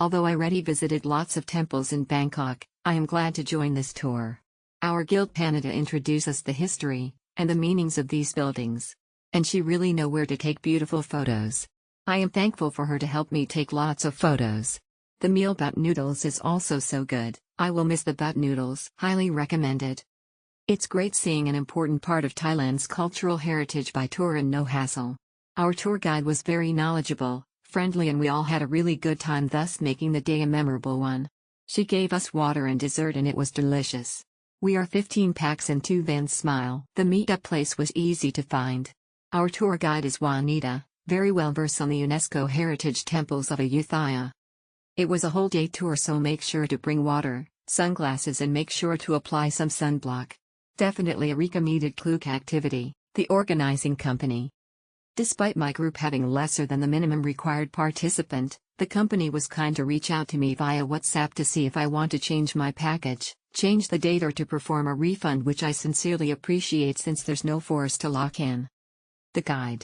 Although I already visited lots of temples in Bangkok, I am glad to join this tour. Our guild Panada introduced us the history and the meanings of these buildings. And she really know where to take beautiful photos. I am thankful for her to help me take lots of photos. The meal bat noodles is also so good. I will miss the bat noodles. Highly recommended. It's great seeing an important part of Thailand's cultural heritage by tour and no hassle. Our tour guide was very knowledgeable, friendly, and we all had a really good time, thus making the day a memorable one. She gave us water and dessert and it was delicious. We are 15 packs in 2 vans. Smile. The meetup place was easy to find. Our tour guide is Juanita, very well versed on the UNESCO Heritage Temples of Ayutthaya. It was a whole day tour, so make sure to bring water, sunglasses, and make sure to apply some sunblock. Definitely a recommended Klook activity. The organizing company. Despite my group having lesser than the minimum required participant, the company was kind to reach out to me via WhatsApp to see if I want to change my package, change the date, or to perform a refund, which I sincerely appreciate since there's no force to lock in. The guide.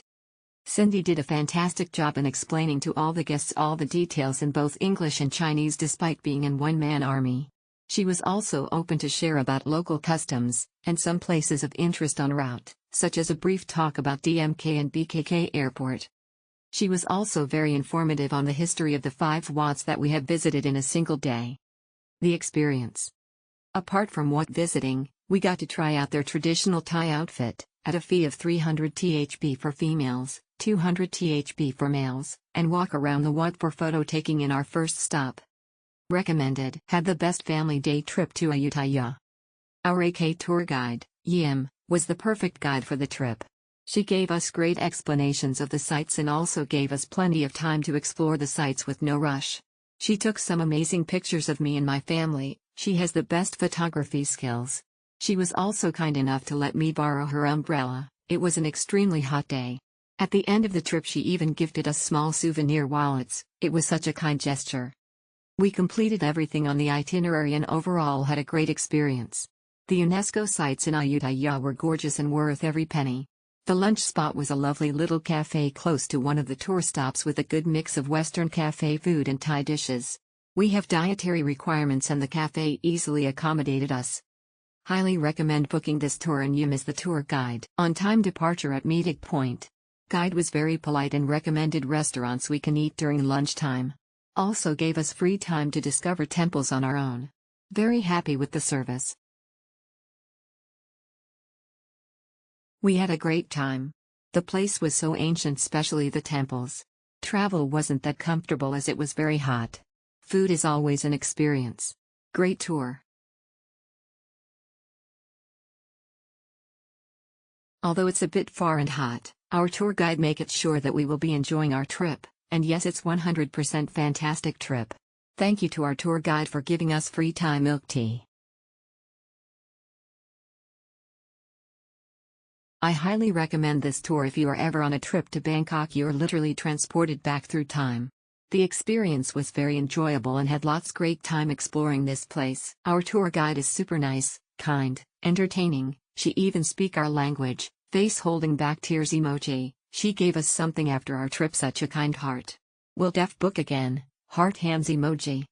Cindy did a fantastic job in explaining to all the guests all the details in both English and Chinese despite being in one-man army. She was also open to share about local customs, and some places of interest en route, such as a brief talk about DMK and BKK Airport. She was also very informative on the history of the 5 Wats that we have visited in a single day. The experience. Apart from Wat visiting, we got to try out their traditional Thai outfit, at a fee of 300 THB for females, 200 THB for males, and walk around the Wat for photo taking in our first stop. Recommended. Had the best family day trip to Ayutthaya. Our AK tour guide, Yim, was the perfect guide for the trip. She gave us great explanations of the sites and also gave us plenty of time to explore the sites with no rush. She took some amazing pictures of me and my family. She has the best photography skills. She was also kind enough to let me borrow her umbrella. It was an extremely hot day. At the end of the trip she even gifted us small souvenir wallets. It was such a kind gesture. We completed everything on the itinerary and overall had a great experience. The UNESCO sites in Ayutthaya were gorgeous and worth every penny. The lunch spot was a lovely little cafe close to one of the tour stops with a good mix of Western cafe food and Thai dishes. We have dietary requirements and the cafe easily accommodated us. Highly recommend booking this tour, and Yim is the tour guide. On time departure at meeting point. Guide was very polite and recommended restaurants we can eat during lunchtime. Also gave us free time to discover temples on our own. Very happy with the service. We had a great time. The place was so ancient, especially the temples. Travel wasn't that comfortable as it was very hot. Food is always an experience. Great tour. Although it's a bit far and hot, our tour guide make it sure that we will be enjoying our trip, and yes, it's 100% fantastic trip. Thank you to our tour guide for giving us free Thai milk tea. I highly recommend this tour if you are ever on a trip to Bangkok. You're literally transported back through time. The experience was very enjoyable and had lots great time exploring this place. Our tour guide is super nice, kind, entertaining. She even speak our language. Face holding back tears emoji. She gave us something after our trip, such a kind heart. Will def book again, heart hands emoji.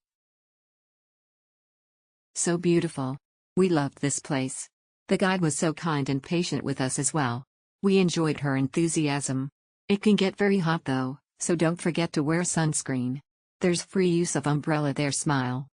So beautiful. We loved this place. The guide was so kind and patient with us as well. We enjoyed her enthusiasm. It can get very hot though, so don't forget to wear sunscreen. There's free use of umbrella there. Smile.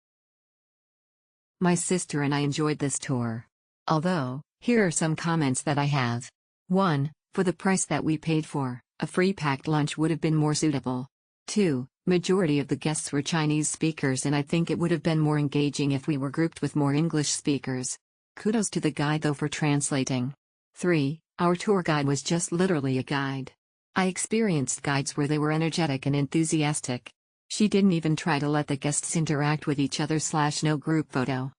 My sister and I enjoyed this tour. Although, here are some comments that I have. 1. For the price that we paid for, a free packed lunch would have been more suitable. 2. Majority of the guests were Chinese speakers and I think it would have been more engaging if we were grouped with more English speakers. Kudos to the guide though for translating. 3. Our tour guide was just literally a guide. I experienced guides where they were energetic and enthusiastic. She didn't even try to let the guests interact with each other / no group photo.